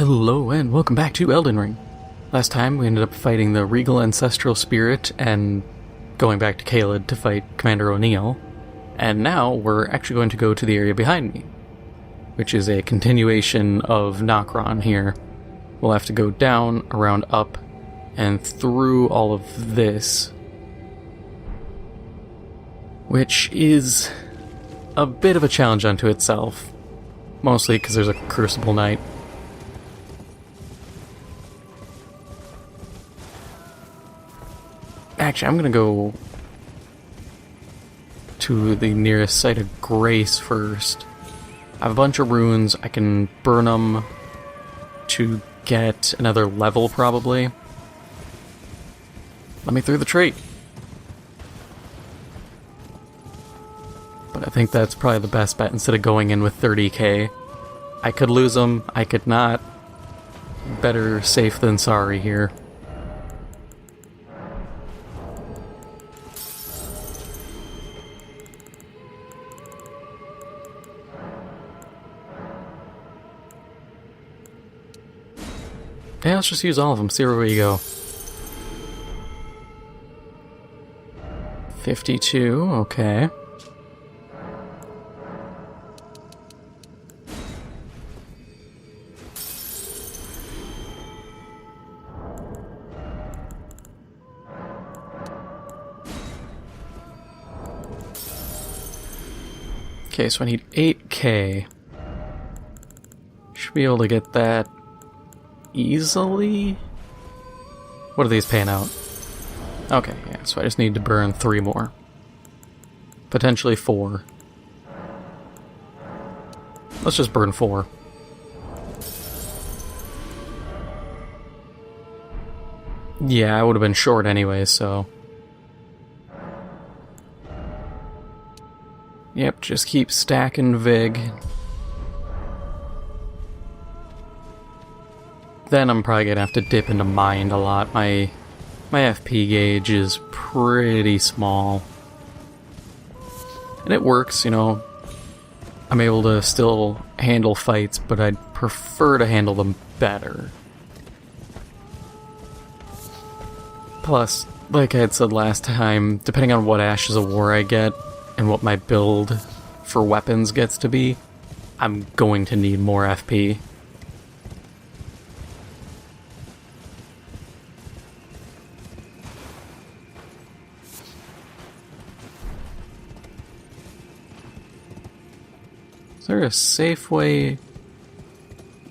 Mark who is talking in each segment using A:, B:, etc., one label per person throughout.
A: Hello and welcome back to Elden Ring. Last time we ended up fighting the Regal Ancestral Spirit and going back to Caelid to fight Commander O'Neill. And now we're actually going to go to the area behind me, which is a continuation of Nokron here. We'll have to go down, around, up, and through all of this, which is a bit of a challenge unto itself, mostly because there's a Crucible Knight. Actually, I'm gonna go to the nearest site of grace first. I have a bunch of runes. I can burn them to get another level, probably. Let me through the trait. But I think that's probably the best bet instead of going in with 30k. I could lose them, I could not. Better safe than sorry here. Yeah, let's just use all of them, see where we go. 52, okay. Okay, so I need 8k. Should be able to get that easily? What are these paying out? Okay, yeah, so I just need to burn 3 more. Potentially 4. Let's just burn 4. Yeah, I would have been short anyway, so... Yep, just keep stacking Vig. Then I'm probably gonna have to dip into Mind a lot. My FP gauge is pretty small. And it works, you know. I'm able to still handle fights, but I'd prefer to handle them better. Plus, like I had said last time, depending on what Ashes of War I get, and what my build for weapons gets to be, I'm going to need more FP. Is there a safe way?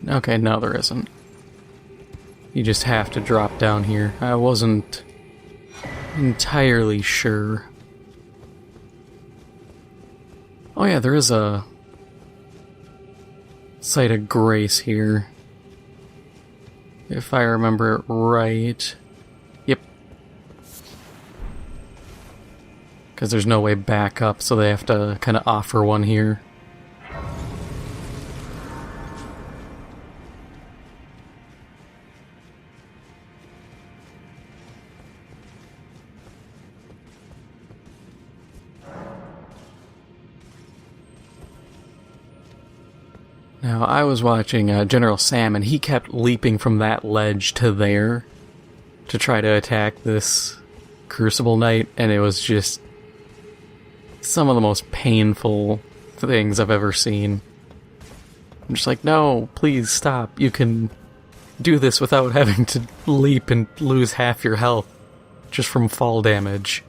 A: Okay, no there isn't. You just have to drop down here. I wasn't entirely sure. Oh yeah, there is a site of grace here. If I remember it right. Yep. Because there's no way back up, so they have to kind of offer one here. Now, I was watching General Sam, and he kept leaping from that ledge to there to try to attack this Crucible Knight, and it was just some of the most painful things I've ever seen. I'm just like, no, please stop. You can do this without having to leap and lose half your health just from fall damage.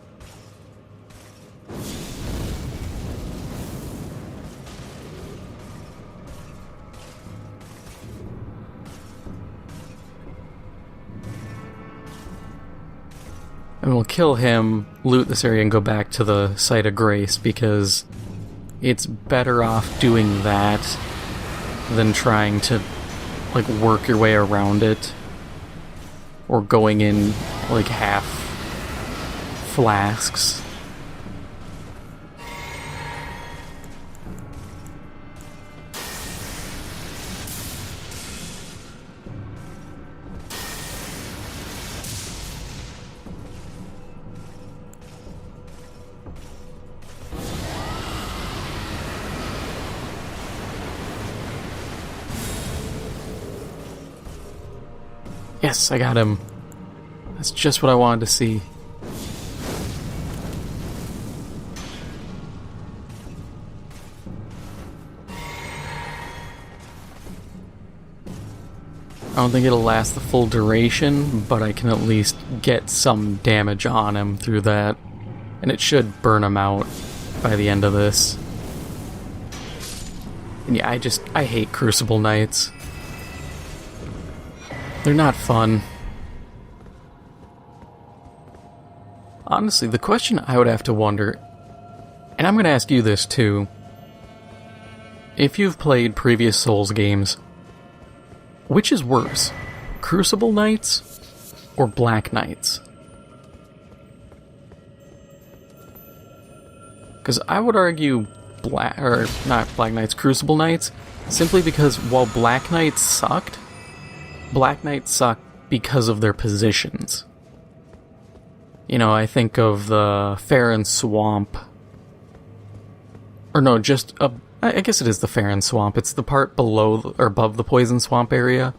A: And we'll kill him, loot this area, and go back to the site of grace, because it's better off doing that than trying to, like, work your way around it. Or going in, like, half flasks. Yes, I got him. That's just what I wanted to see. I don't think it'll last the full duration, but I can at least get some damage on him through that. And it should burn him out by the end of this. And yeah, I hate Crucible Knights. They're not fun. Honestly, the question I would have to wonder, and I'm going to ask you this too, if you've played previous Souls games, which is worse, Crucible Knights or Black Knights? Because I would argue Black Knights, Crucible Knights, simply because while Black Knights sucked because of their positions. You know, I think of the Farron Swamp. Or no, I guess it is the Farron Swamp. It's the part below or above the Poison Swamp area.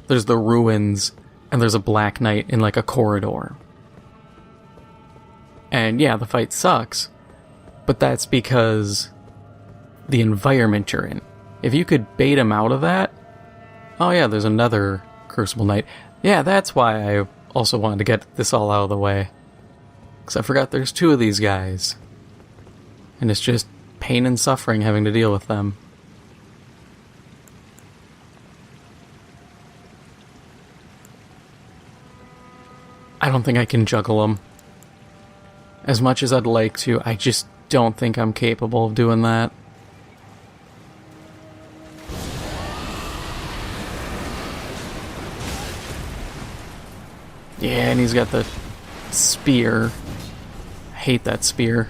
A: There's the ruins, and there's a Black Knight in like a corridor. And yeah, the fight sucks, but that's because the environment you're in. If you could bait him out of that, oh yeah, there's another Crucible Knight. Yeah, that's why I also wanted to get this all out of the way. Because I forgot there's two of these guys. And it's just pain and suffering having to deal with them. I don't think I can juggle them. As much as I'd like to, I just don't think I'm capable of doing that. Yeah, and he's got the spear. I hate that spear.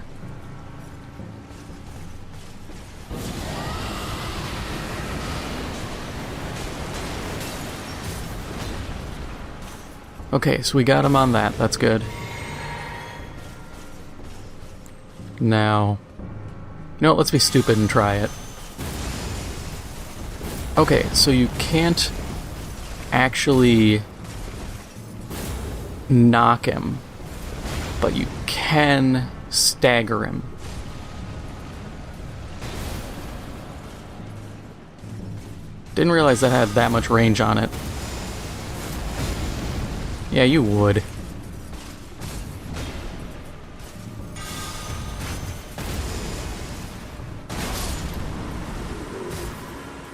A: Okay, so we got him on that. That's good. Now, you know what? Let's be stupid and try it. Okay, so you can't actually knock him, but you can stagger him. Didn't realize that had that much range on it. Yeah, you would.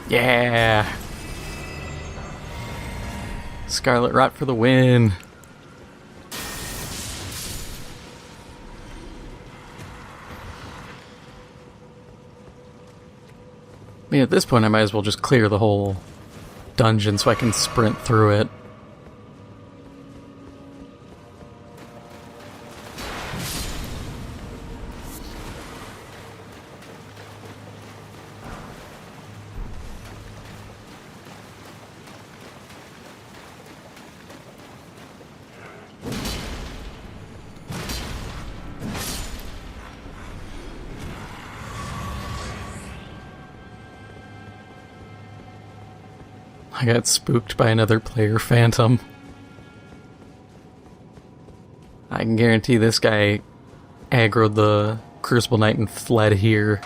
A: Yeah! Scarlet Rot for the win! I mean, at this point I might as well just clear the whole dungeon so I can sprint through it. I got spooked by another player phantom. I can guarantee this guy aggroed the Crucible Knight and fled here.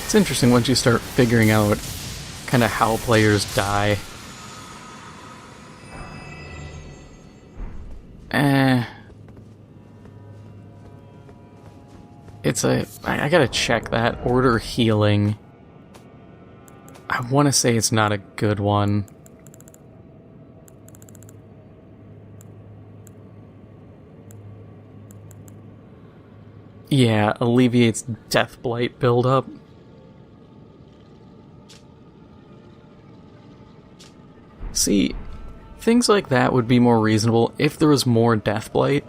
A: It's interesting once you start figuring out kind of how players die. I gotta check that. Order healing. I want to say it's not a good one. Yeah, alleviates death blight buildup. See, things like that would be more reasonable if there was more death blight.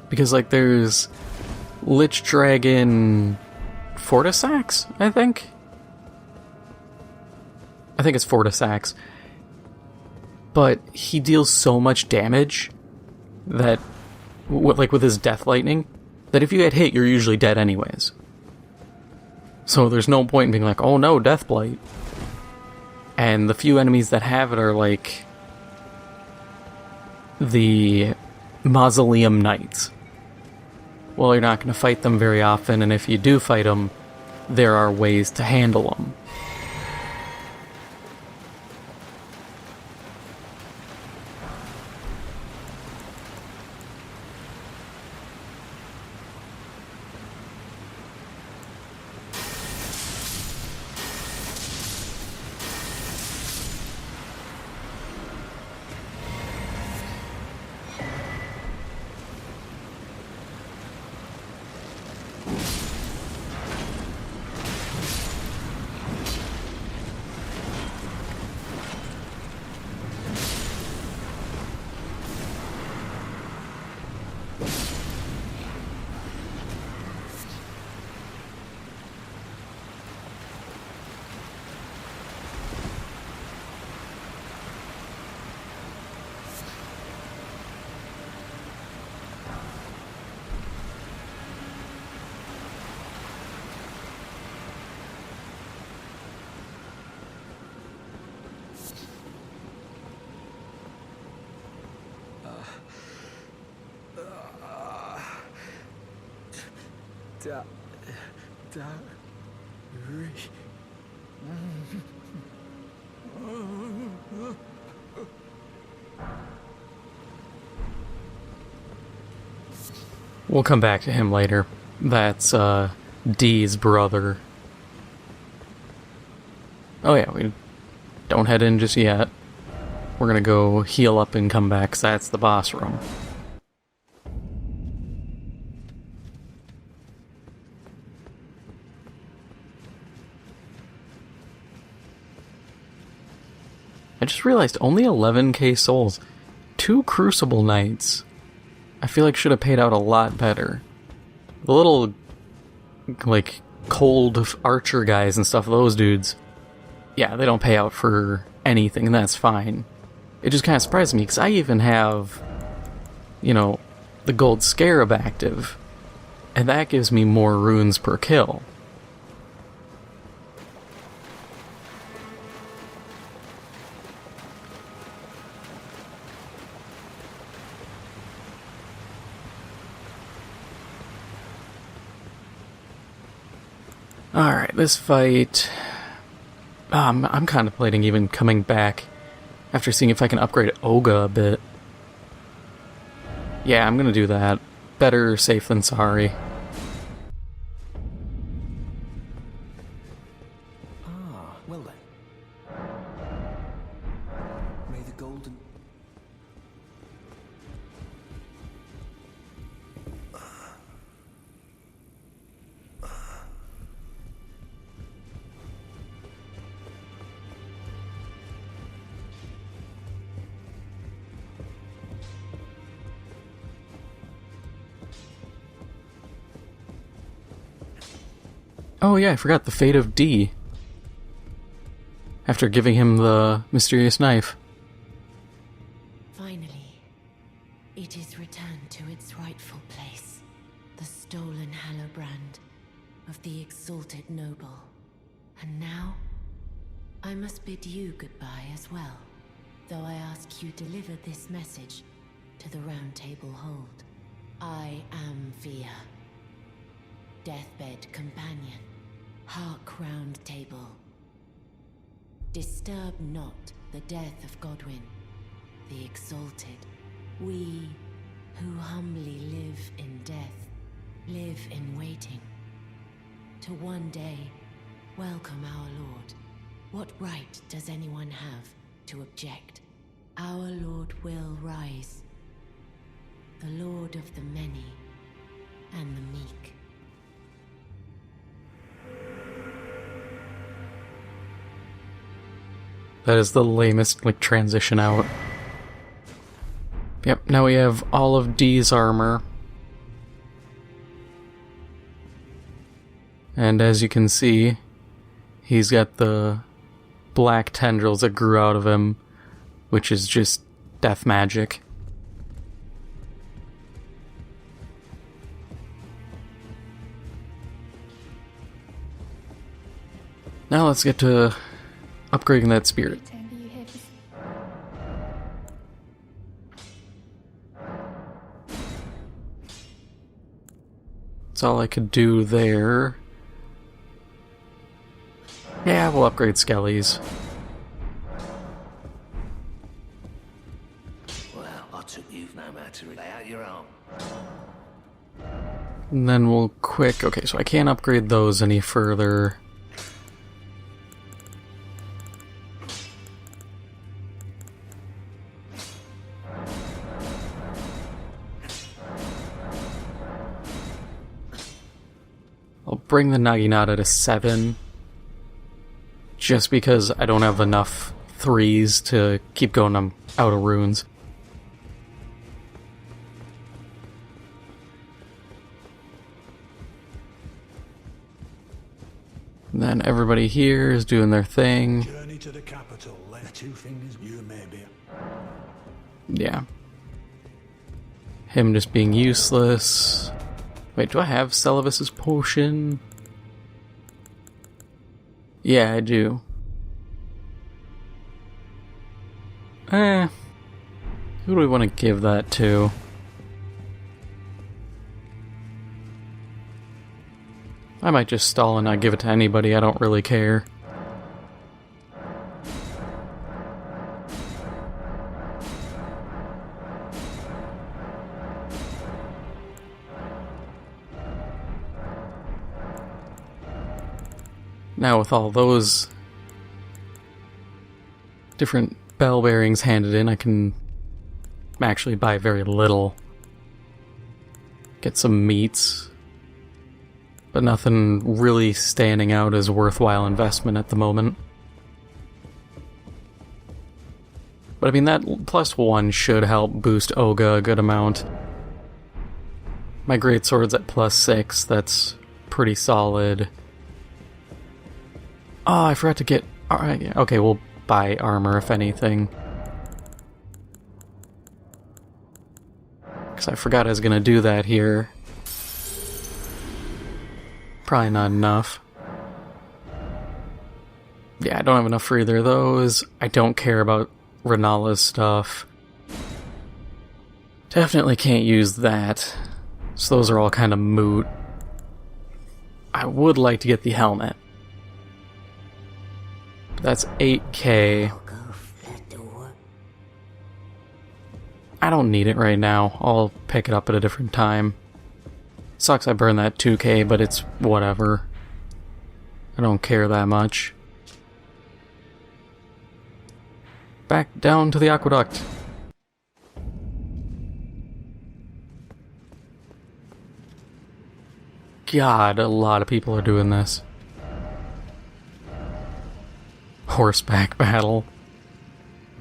A: Because, like, there's Lich Dragon Fortisax, I think? I think it's Fortisax. But he deals so much damage that, like with his Death Lightning, that if you get hit, you're usually dead anyways. So there's no point in being like, oh no, Deathblight. And the few enemies that have it are like the Mausoleum Knights. Well, you're not going to fight them very often, and if you do fight them, there are ways to handle them. We'll come back to him later. That's Dee's brother. Oh yeah, we don't head in just yet. We're gonna go heal up and come back, 'cause that's the boss room. I just realized only 11k souls. 2 Crucible Knights. I feel like should have paid out a lot better. The little, like, cold archer guys and stuff, those dudes, yeah, they don't pay out for anything, and that's fine. It just kind of surprised me, because I even have, you know, the Gold Scarab active, and that gives me more runes per kill. Alright, this fight... I'm contemplating even coming back after seeing if I can upgrade Oga a bit. Yeah, I'm gonna do that. Better safe than sorry.
B: Well then. May the golden...
A: Oh yeah, I forgot the fate of D. After giving him the mysterious knife.
C: Finally, it is returned to its rightful place. The stolen Hallowbrand of the exalted noble. And now, I must bid you goodbye as well, though I ask you deliver this message to the Roundtable Hold. I am Via, deathbed companion, hark round table. Disturb not the death of Godwyn, the exalted. We who humbly live in death, live in waiting, to one day welcome our Lord. What right does anyone have to object? Our Lord will rise, the Lord of the many and the meek.
A: That is the lamest, like, transition out. Yep, now we have all of D's armor. And as you can see, he's got the black tendrils that grew out of him, which is just death magic. Now let's get to upgrading that spirit. That's all I could do there. Yeah, we'll upgrade Skellies.
B: Well, I took you've no matter to lay out your own.
A: And then we'll quick... Okay, so I can't upgrade those any further. I'll bring the Naginata to 7. Just because I don't have enough 3s to keep going out of runes. And then everybody here is doing their thing.
D: Journey to the capital, let two fingers you maybe.
A: Yeah. Him just being useless. Wait, do I have Celavis's potion? Yeah, I do. Who do we want to give that to? I might just stall and not give it to anybody, I don't really care. Now with all those different bell bearings handed in, I can actually buy very little. Get some meats, but nothing really standing out as worthwhile investment at the moment. But I mean, that +1 should help boost Olga a good amount. My greatsword's at +6, that's pretty solid. Oh, I forgot to get... Okay, we'll buy armor, if anything. Because I forgot I was going to do that here. Probably not enough. Yeah, I don't have enough for either of those. I don't care about Renala's stuff. Definitely can't use that. So those are all kind of moot. I would like to get the helmet. That's 8k. I don't need it right now. I'll pick it up at a different time. Sucks I burned that 2k, but it's whatever. I don't care that much. Back down to the aqueduct. God, a lot of people are doing this. Horseback battle.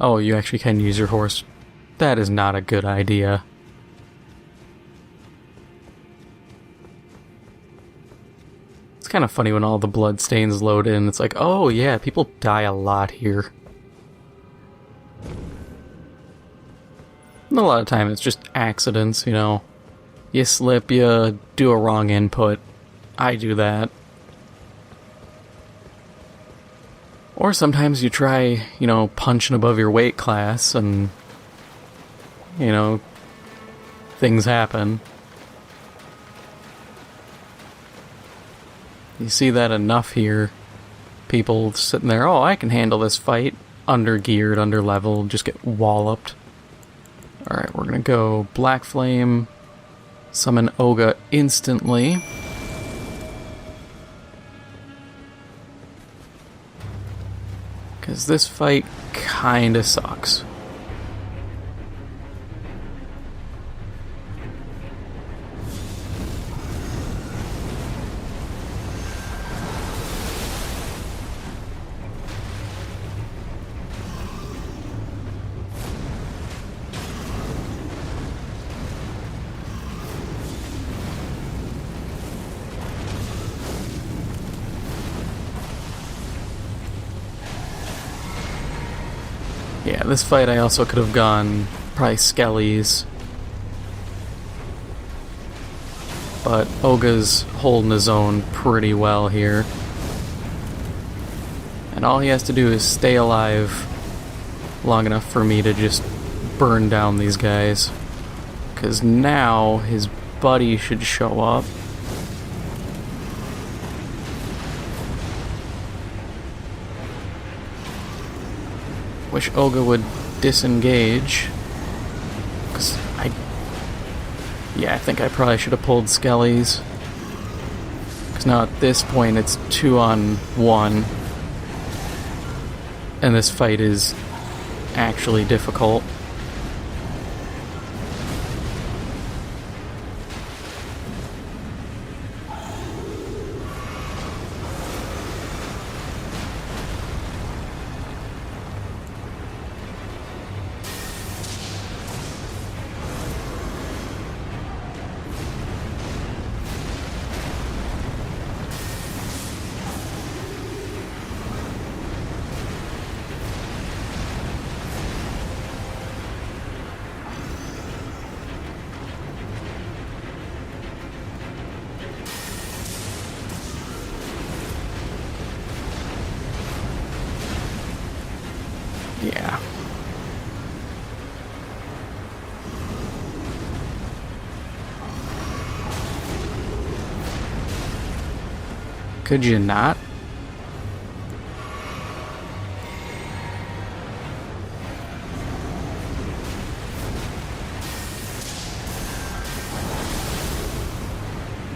A: Oh, you actually can use your horse. That is not a good idea. It's kind of funny when all the bloodstains load in. It's like, oh yeah, people die a lot here. And a lot of time it's just accidents, you know. You slip, you do a wrong input. I do that. Or sometimes you try, you know, punching above your weight class and, you know, things happen. You see that enough here. People sitting there, oh, I can handle this fight. Under-geared, under-leveled, just get walloped. Alright, we're gonna go Black Flame, summon Olga instantly. Because this fight kinda sucks. Yeah, this fight I also could have gone probably Skellies. But Olga's holding his own pretty well here. And all he has to do is stay alive long enough for me to just burn down these guys. Because now his buddy should show up. Wish Olga would disengage. Because I think I probably should have pulled Skellies. Because now at this point it's 2-on-1. And this fight is actually difficult. Yeah. Could you not?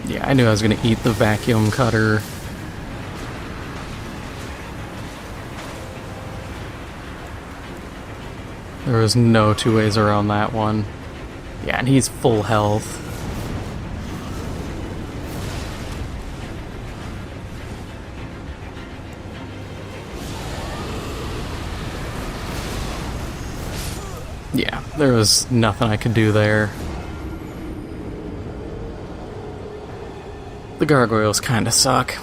A: Yeah, I knew I was gonna eat the vacuum cutter. There was no two ways around that one. Yeah, and he's full health. Yeah, there was nothing I could do there. The gargoyles kinda suck.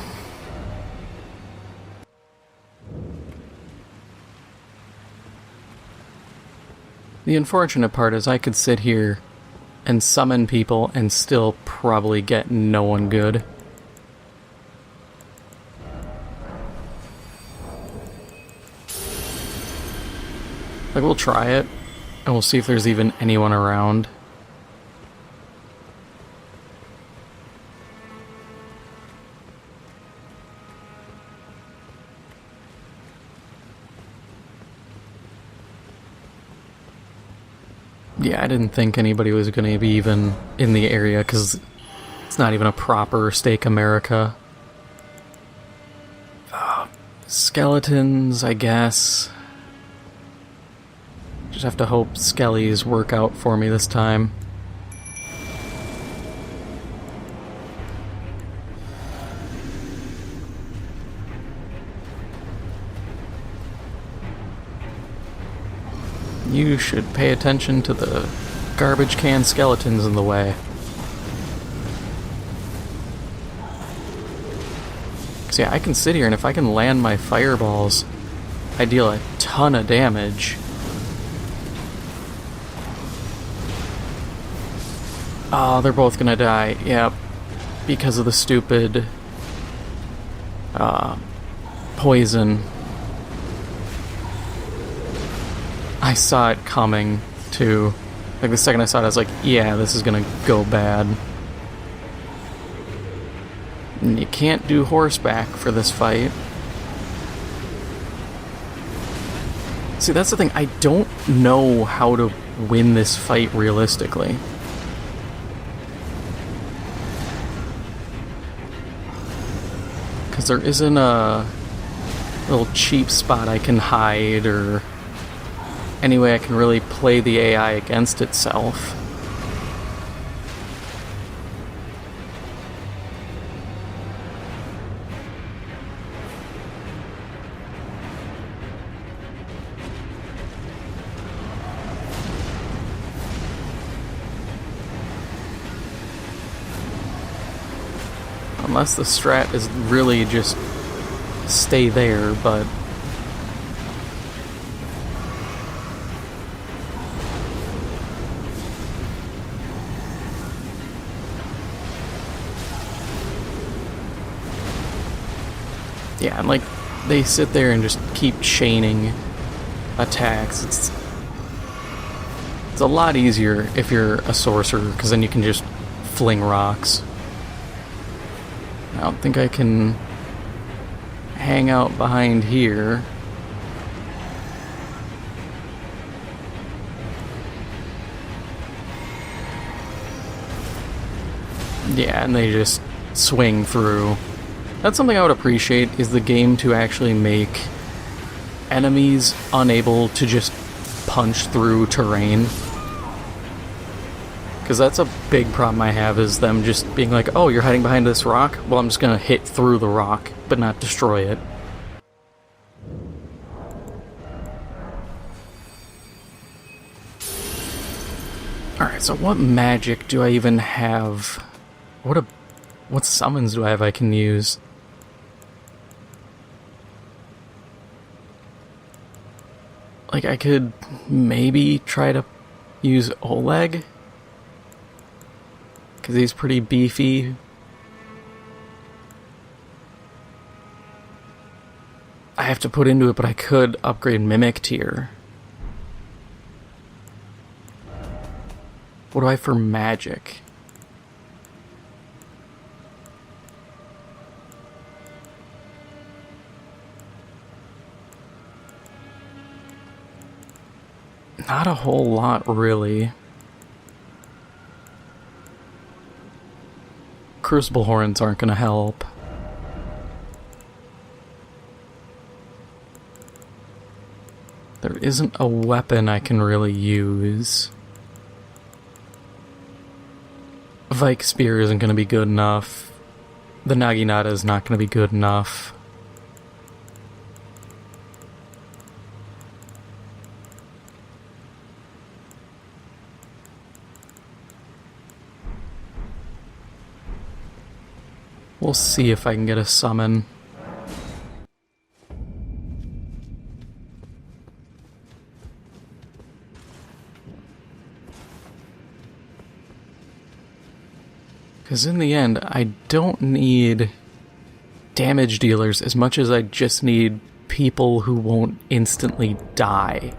A: The unfortunate part is I could sit here and summon people and still probably get no one good. Like, we'll try it, and we'll see if there's even anyone around. Yeah, I didn't think anybody was going to be even in the area, because it's not even a proper Steak America. Skeletons, I guess. Just have to hope Skellies work out for me this time. You should pay attention to the garbage can skeletons in the way. So yeah, I can sit here and if I can land my fireballs, I deal a ton of damage. Oh, they're both gonna die. Yep. Because of the stupid poison. I saw it coming, too. Like, the second I saw it, I was like, yeah, this is gonna go bad. And you can't do horseback for this fight. See, that's the thing. I don't know how to win this fight realistically. Because there isn't a little cheap spot I can hide, or any way I can really play the AI against itself. Unless the strat is really just stay there, but yeah, and like, they sit there and just keep chaining attacks. It's a lot easier if you're a sorcerer, because then you can just fling rocks. I don't think I can hang out behind here. Yeah, and they just swing through. That's something I would appreciate, is the game to actually make enemies unable to just punch through terrain. Because that's a big problem I have, is them just being like, oh, you're hiding behind this rock? Well, I'm just gonna hit through the rock, but not destroy it. Alright, so what magic do I even have? What summons do I have I can use? Like, I could maybe try to use Oleg, because he's pretty beefy. I have to put into it, but I could upgrade Mimic tier. What do I have for magic? Not a whole lot, really. Crucible Horns aren't gonna help. There isn't a weapon I can really use. Vike Spear isn't gonna be good enough. The Naginata is not gonna be good enough. We'll see if I can get a summon. Because in the end, I don't need damage dealers as much as I just need people who won't instantly die.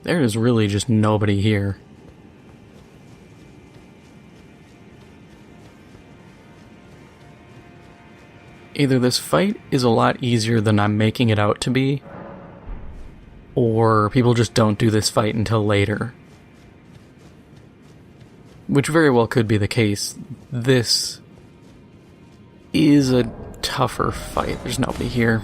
A: There is really just nobody here. Either this fight is a lot easier than I'm making it out to be, or people just don't do this fight until later. Which very well could be the case. This is a tougher fight. There's nobody here.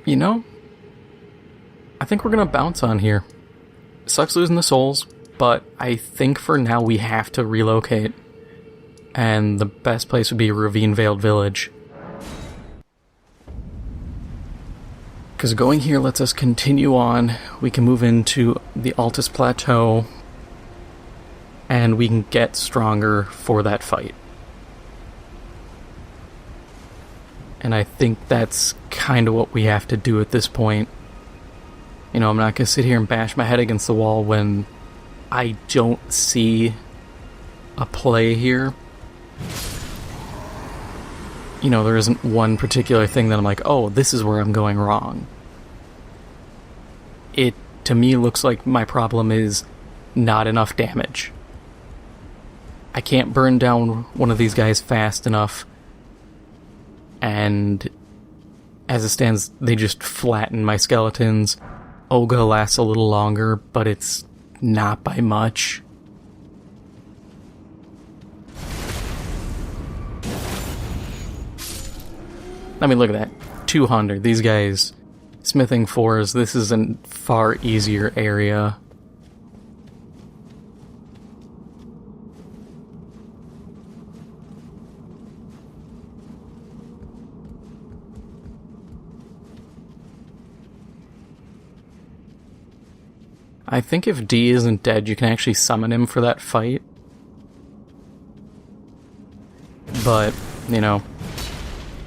A: You know, I think we're gonna bounce on here. Sucks losing the souls, but I think for now we have to relocate. And the best place would be Ravine Veiled Village. Because going here lets us continue on. We can move into the Altus Plateau. And we can get stronger for that fight. And I think that's kind of what we have to do at this point. You know, I'm not going to sit here and bash my head against the wall when I don't see a play here. You know, there isn't one particular thing that I'm like, oh, this is where I'm going wrong. It, to me, looks like my problem is not enough damage. I can't burn down one of these guys fast enough. And as it stands, they just flatten my skeletons. Olga lasts a little longer, but it's not by much. I mean, look at that. 200. These guys, smithing 4s, this is a far easier area. I think if D isn't dead, you can actually summon him for that fight. But, you know,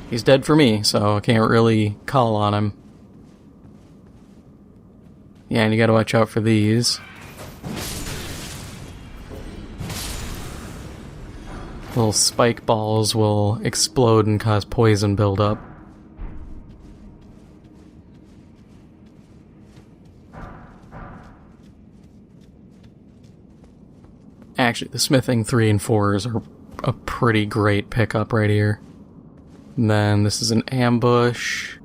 A: he's dead for me, so I can't really call on him. Yeah, and you gotta watch out for these. Little spike balls will explode and cause poison buildup. Actually, the smithing 3 and 4s are a pretty great pickup right here. And then this is an ambush.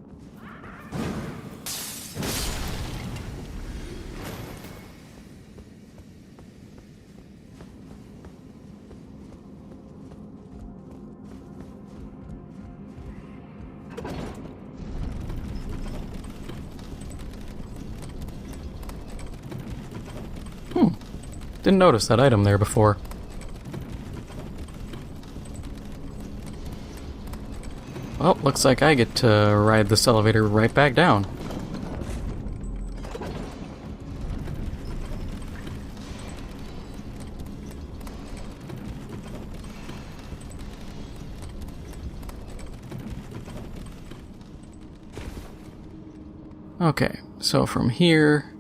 A: Didn't notice that item there before. Well, looks like I get to ride this elevator right back down. Okay, so from here,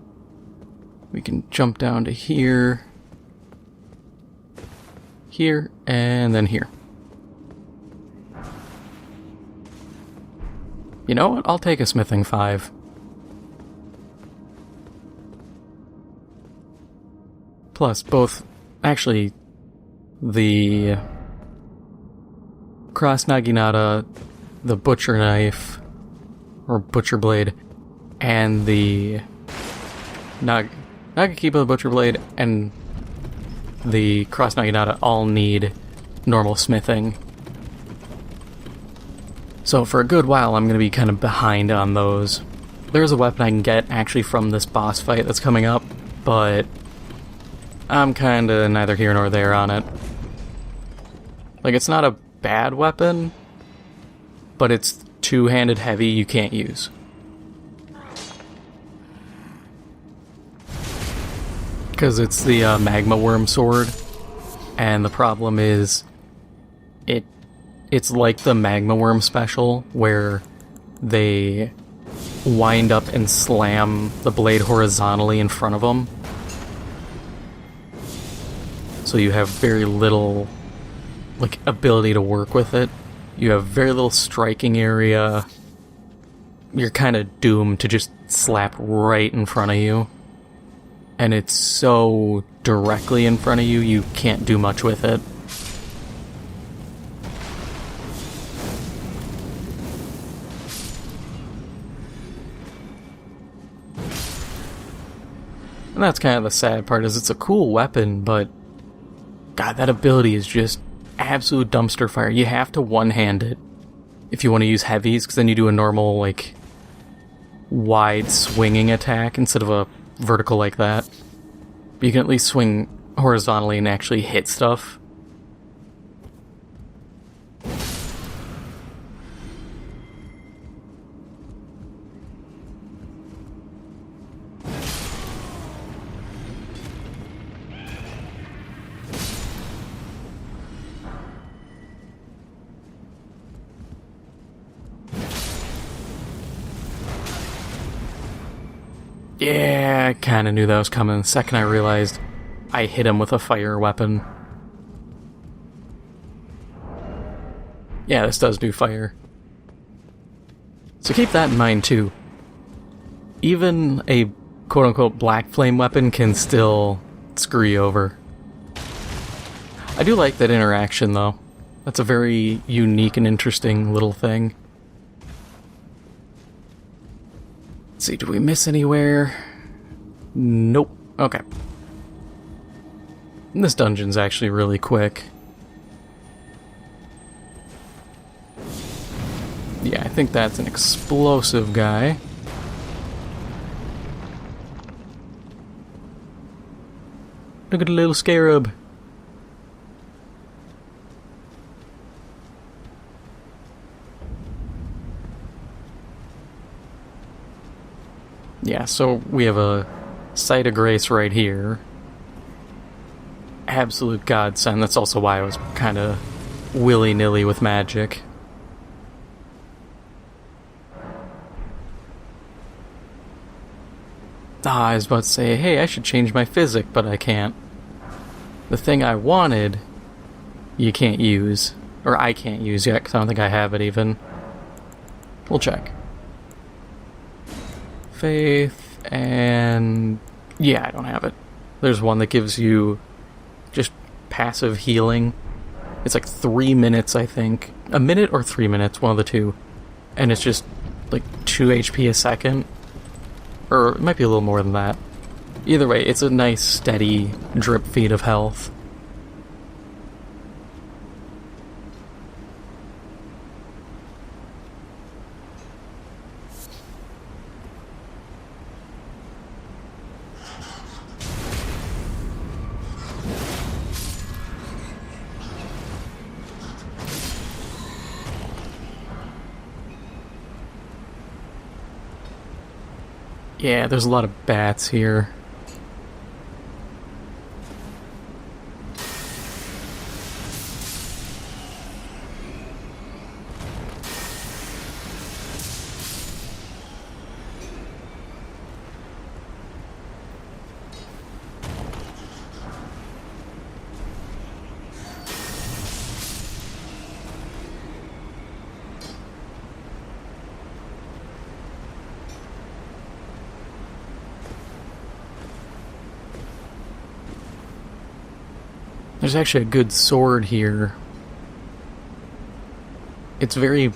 A: we can jump down to here, here, and then here. You know what? I'll take a smithing 5. Plus, both, actually, the cross naginata, the butcher knife, or butcher blade, and the Nagakiba, the butcher blade, and the cross naginata all need normal smithing. So for a good while, I'm going to be kind of behind on those. There's a weapon I can get actually from this boss fight that's coming up, but I'm kind of neither here nor there on it. Like, it's not a bad weapon, but it's two-handed heavy you can't use. Because it's the magma worm sword, and the problem is it's like the magma worm special, where they wind up and slam the blade horizontally in front of them. So you have very little, like, ability to work with it. You have very little striking area. You're kind of doomed to just slap right in front of you. And it's so directly in front of you, you can't do much with it. And that's kind of the sad part, is it's a cool weapon, but God, that ability is just absolute dumpster fire. You have to one-hand it if you want to use heavies, because then you do a normal, like, wide swinging attack instead of a vertical like that. But you can at least swing horizontally and actually hit stuff. Yeah, I kinda knew that was coming the second I realized I hit him with a fire weapon. Yeah, this does do fire. So keep that in mind too. Even a quote-unquote black flame weapon can still screw you over. I do like that interaction though. That's a very unique and interesting little thing. Let's see, do we miss anywhere? Nope. Okay. And this dungeon's actually really quick. Yeah, I think that's an explosive guy. Look at the little scarab. Yeah, so we have a Sight of Grace right here. Absolute godsend. That's also why I was kind of willy-nilly with magic. I was about to say, hey, I should change my physic, but I can't. The thing I wanted, you can't use. Or I can't use yet, because I don't think I have it even. We'll check. Faith, and... yeah, I don't have it. There's one that gives you just passive healing. It's like 3 minutes, I think. A minute or 3 minutes, one of the two. And it's just like 2 HP a second. Or it might be a little more than that. Either way, it's a nice, steady drip feed of health. Yeah, there's a lot of bats here. There's actually a good sword here. It's a very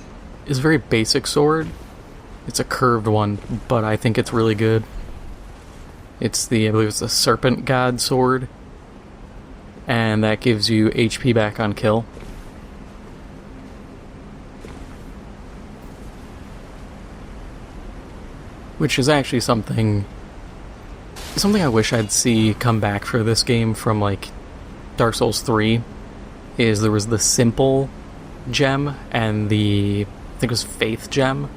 A: basic sword. It's a curved one, but I think it's really good. It's I believe it's the Serpent God sword. And that gives you HP back on kill. Which is actually something I wish I'd see come back for this game from like Dark Souls 3, is there was the simple gem and the, I think it was faith gem,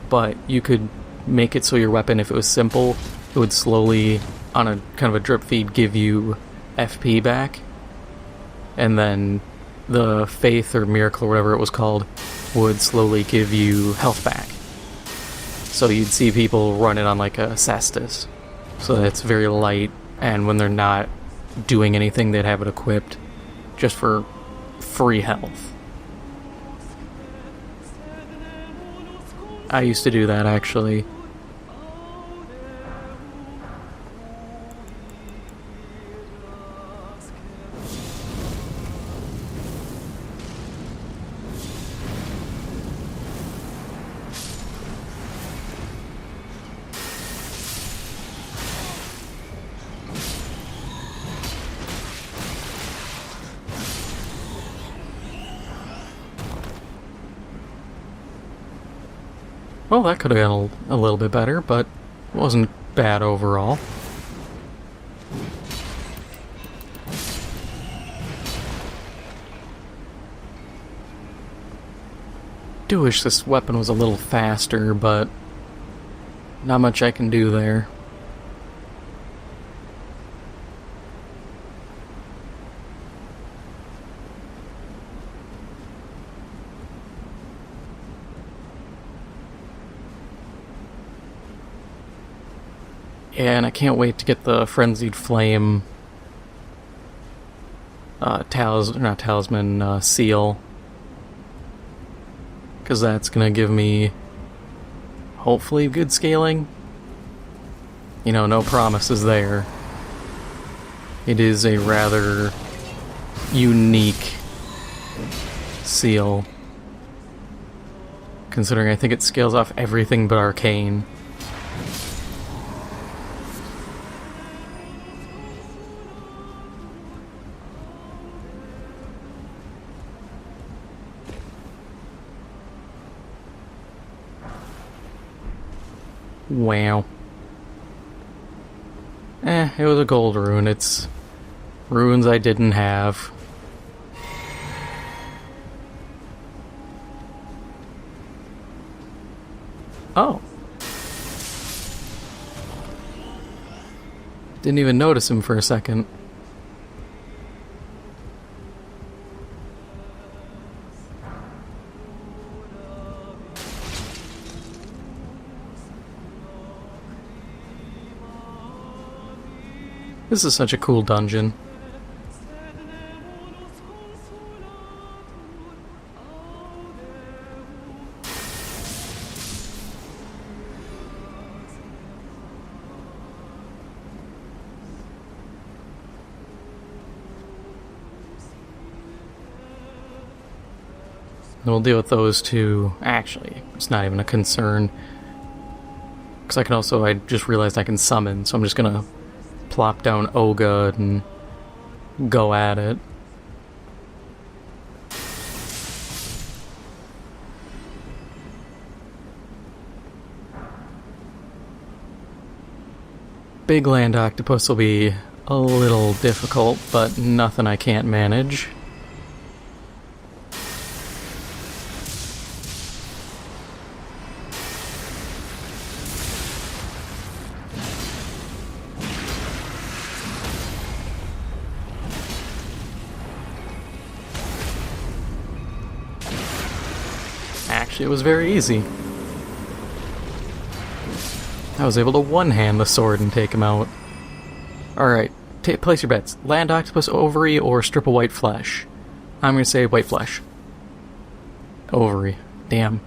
A: but you could make it so your weapon, if it was simple, it would slowly, on a kind of a drip feed, give you FP back, and then the faith or miracle or whatever it was called would slowly give you health back. So you'd see people run it on like a cestus, so that it's very light, and when they're not doing anything, they'd have it equipped just for free health. I used to do that, actually. Well, that could have gone a little bit better, but it wasn't bad overall. Do wish this weapon was a little faster, but not much I can do there. Yeah, and I can't wait to get the Frenzied Flame talisman seal, because that's gonna give me hopefully good scaling. You know, no promises there. It is a rather unique seal, considering I think it scales off everything but arcane. Wow. It was a gold rune. It's runes I didn't have. Oh. Didn't even notice him for a second. This is such a cool dungeon. And we'll deal with those two. Actually, it's not even a concern. Because I just realized I can summon, so I'm just gonna plop down Olga and go at it. Big land octopus will be a little difficult, but nothing I can't manage. Actually, it was very easy. I was able to one-hand the sword and take him out. Alright, place your bets. Land octopus ovary or strip of white flesh? I'm gonna say white flesh. Ovary. Damn.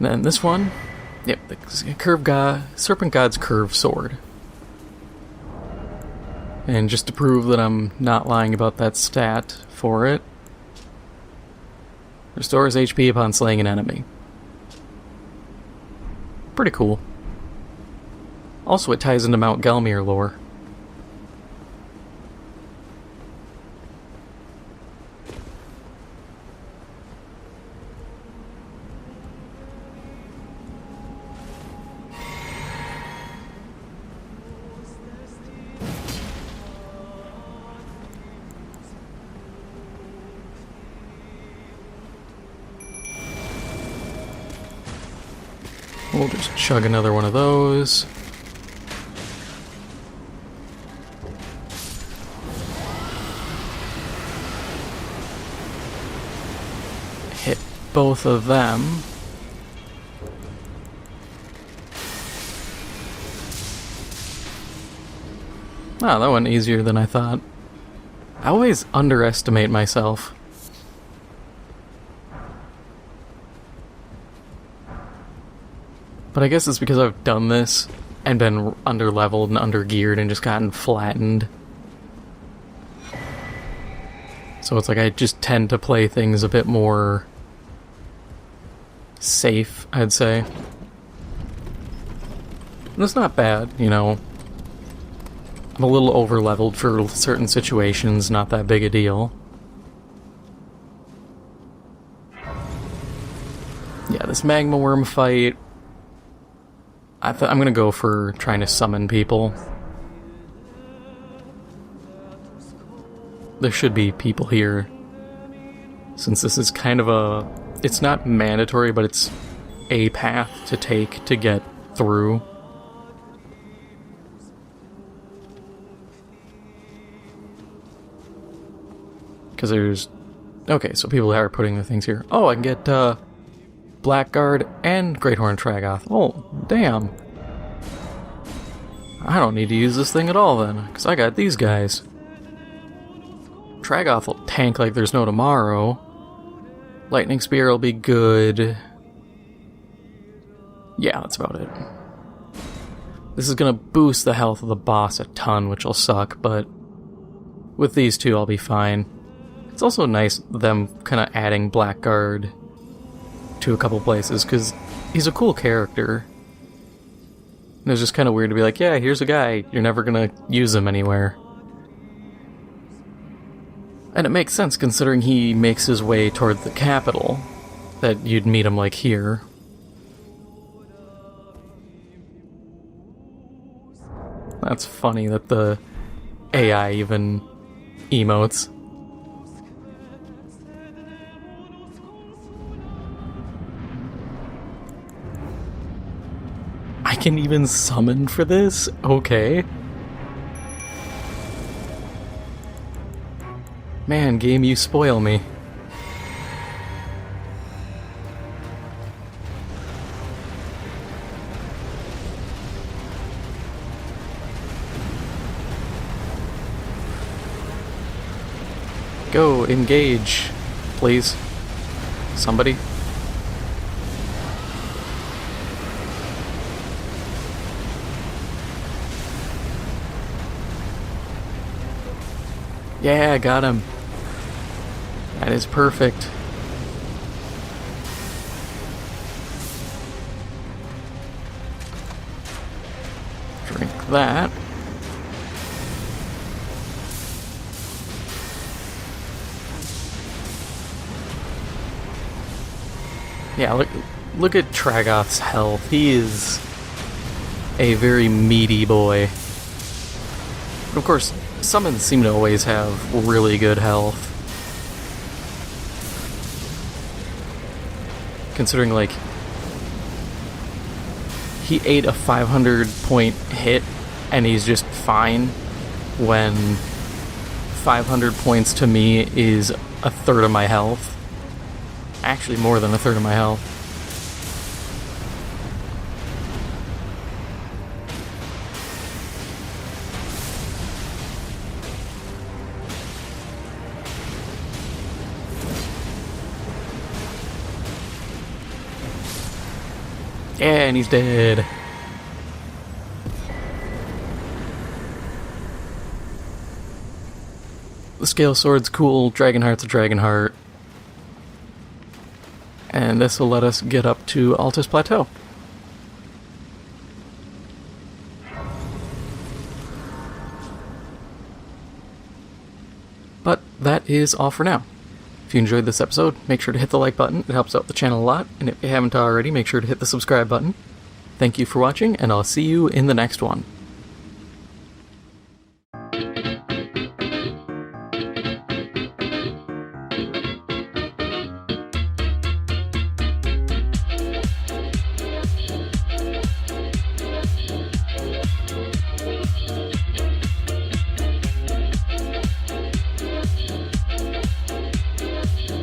A: Then this one. Yep, the Serpent God's Curved Sword. And just to prove that I'm not lying about that stat for it, restores HP upon slaying an enemy. Pretty cool. Also, it ties into Mount Gelmir lore. We'll just chug another one of those. Hit both of them. Ah, that went easier than I thought. I always underestimate myself. But I guess it's because I've done this and been underleveled and undergeared and just gotten flattened. So it's like I just tend to play things a bit more safe, I'd say. And it's not bad, you know. I'm a little overleveled for certain situations, not that big a deal. Yeah, this magma worm fight, I'm gonna go for trying to summon people. There should be people here, since this is kind of a... It's not mandatory, but it's a path to take to get through. Because there's... Okay, so people are putting the things here. Oh, I can get, Blackguard and Greathorn Tragoth. Oh, damn. I don't need to use this thing at all then, because I got these guys. Tragoth will tank like there's no tomorrow. Lightning Spear will be good. Yeah, that's about it. This is gonna boost the health of the boss a ton, which will suck, but with these two I'll be fine. It's also nice them kind of adding Blackguard to a couple places, because he's a cool character. And it's just kind of weird to be like, yeah, here's a guy, you're never gonna use him anywhere. And it makes sense considering he makes his way toward the capital, that you'd meet him like here. That's funny that the AI even emotes. I can even summon for this? Okay. Man, game, you spoil me. Go, engage, please. Somebody. Yeah, got him. That is perfect. Drink that. Yeah, look at Tragoth's health. He is a very meaty boy. But of course, summons seem to always have really good health. Considering, like, he ate a 500 point hit and he's just fine, when 500 points to me is a third of my health. Actually, more than a third of my health. Yeah, and he's dead. The Scale Sword's cool, Dragonheart's a Dragonheart. And this will let us get up to Altus Plateau. But that is all for now. If you enjoyed this episode, make sure to hit the like button. It helps out the channel a lot. And if you haven't already, make sure to hit the subscribe button. Thank you for watching, and I'll see you in the next one.